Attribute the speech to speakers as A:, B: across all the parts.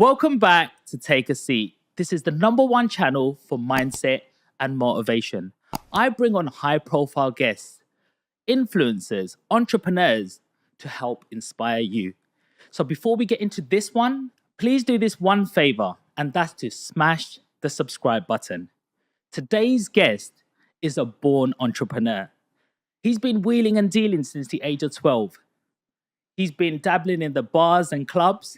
A: Welcome back to Take a Seat. This is the #1 channel for mindset and motivation. I bring on high profile guests, influencers, entrepreneurs to help inspire you. So before we get into this one, please do this one favor, and that's to smash the subscribe button. Today's guest is a born entrepreneur. He's been wheeling and dealing since the age of 12. He's been dabbling in the bars and clubs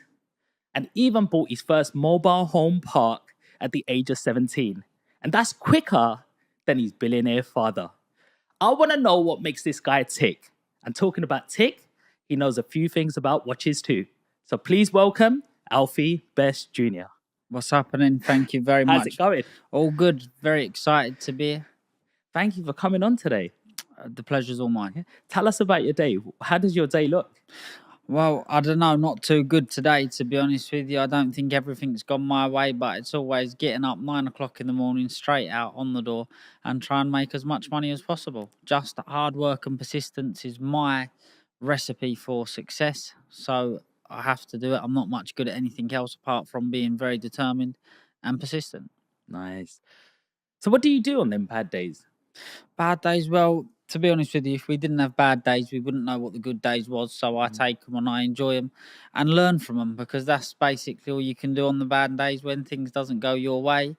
A: and even bought his first mobile home park at the age of 17. And that's quicker than his billionaire father. I want to know what makes this guy tick. And talking about tick, he knows a few things about watches too. So please welcome Alfie Best Jr.
B: What's happening? Thank you very much.
A: How's it going?
B: All good. Very excited to be here.
A: Thank you for coming on today.
B: The pleasure's all mine.
A: Tell us about your day. How does your day look?
B: Well, I don't know. Not too good today, to be honest with you. I don't think everything's gone my way, but it's always getting up 9 o'clock in the morning, straight out on the door and try and make as much money as possible. Just hard work and persistence is my recipe for success. So I have to do it. I'm not much good at anything else apart from being very determined and persistent.
A: Nice. So what do you do on them bad days?
B: Bad days, well, to be honest with you, if we didn't have bad days, we wouldn't know what the good days was. So I take them and I enjoy them and learn from them, because that's basically all you can do on the bad days. When things doesn't go your way,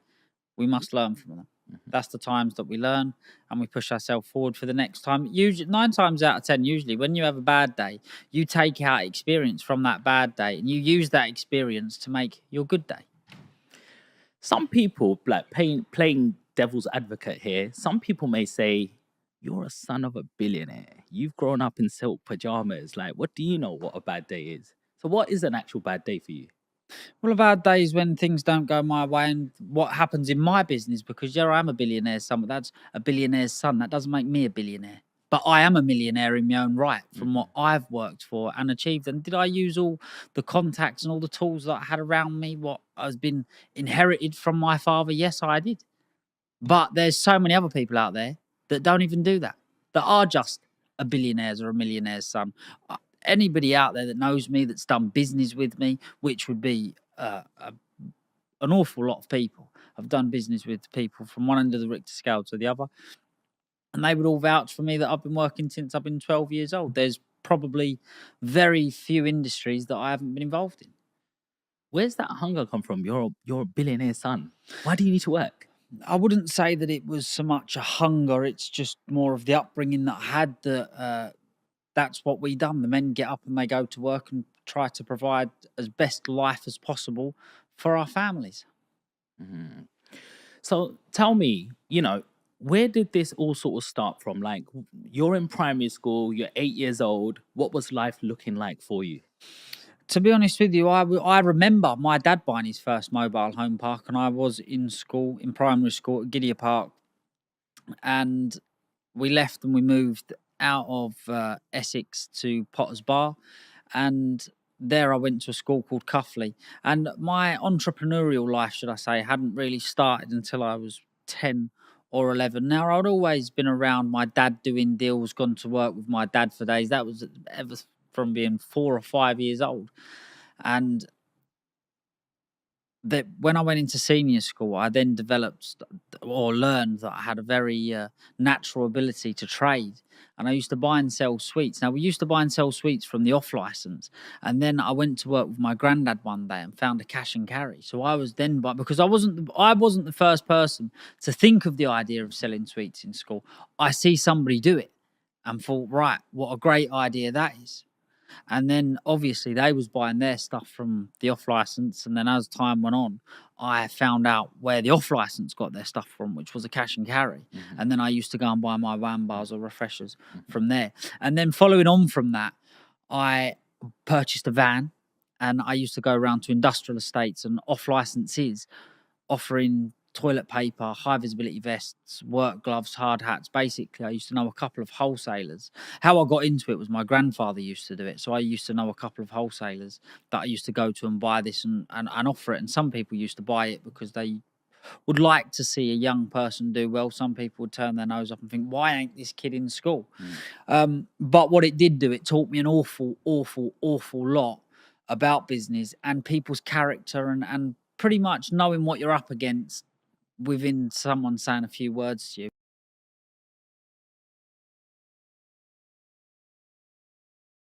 B: we must learn from them. That's the times that we learn and we push ourselves forward for the next time. Usually, 9 times out of 10, usually when you have a bad day, you take out experience from that bad day and you use that experience to make your good day.
A: Some people, like playing devil's advocate here, some people may say, you're a son of a billionaire. You've grown up in silk pajamas. Like, what do you know what a bad day is? So what is an actual bad day for you?
B: Well, a bad day is when things don't go my way, and what happens in my business, because yeah, I'm a billionaire's son, but that's a billionaire's son. That doesn't make me a billionaire. But I am a millionaire in my own right from what I've worked for and achieved. And did I use all the contacts and all the tools that I had around me, what has been inherited from my father? Yes, I did. But there's so many other people out there that don't even do that, that are just a billionaire's or a millionaire's son. Anybody out there that knows me, that's done business with me, which would be an awful lot of people. I've done business with people from one end of the Richter scale to the other, and they would all vouch for me that I've been working since I've been 12 years old. There's probably very few industries that I haven't been involved in.
A: Where's that hunger come from? You're a billionaire's son. Why do you need to work?
B: I wouldn't say that it was so much a hunger. It's just more of the upbringing that I had, that that's what we done. The men get up and they go to work and try to provide as best life as possible for our families.
A: So tell me, where did this all sort of start from? Like, you're in primary school, you're 8 years old. What was life looking like for you?
B: To be honest with you, I remember my dad buying his first mobile home park, and I was in school, in primary school at Gideon Park, and we left and we moved out of Essex to Potter's Bar, and there I went to a school called Cuffley. And my entrepreneurial life, should I say, hadn't really started until I was 10 or 11. Now, I'd always been around my dad doing deals, gone to work with my dad for days. That was ever from being 4 or 5 years old. And that when I went into senior school, I then developed or learned that I had a very natural ability to trade. And I used to buy and sell sweets. Now, we used to buy and sell sweets from the off license. And then I went to work with my granddad one day and found a cash and carry. So I was then, because I wasn't the first person to think of the idea of selling sweets in school. I see somebody do it and thought, right, what a great idea that is. And then obviously they was buying their stuff from the off license, and then as time went on, I found out where the off license got their stuff from, which was a cash and carry. And then I used to go and buy my wham bars or refreshers from there. And then following on from that, I purchased a van, and I used to go around to industrial estates and off licenses offering toilet paper, high visibility vests, work gloves, hard hats. Basically, I used to know a couple of wholesalers. How I got into it was my grandfather used to do it. So I used to know a couple of wholesalers that I used to go to and buy this and offer it. And some people used to buy it because they would like to see a young person do well. Some people would turn their nose up and think, why ain't this kid in school? But what it did do, it taught me an awful lot about business and people's character, and pretty much knowing what you're up against within someone saying a few words to you.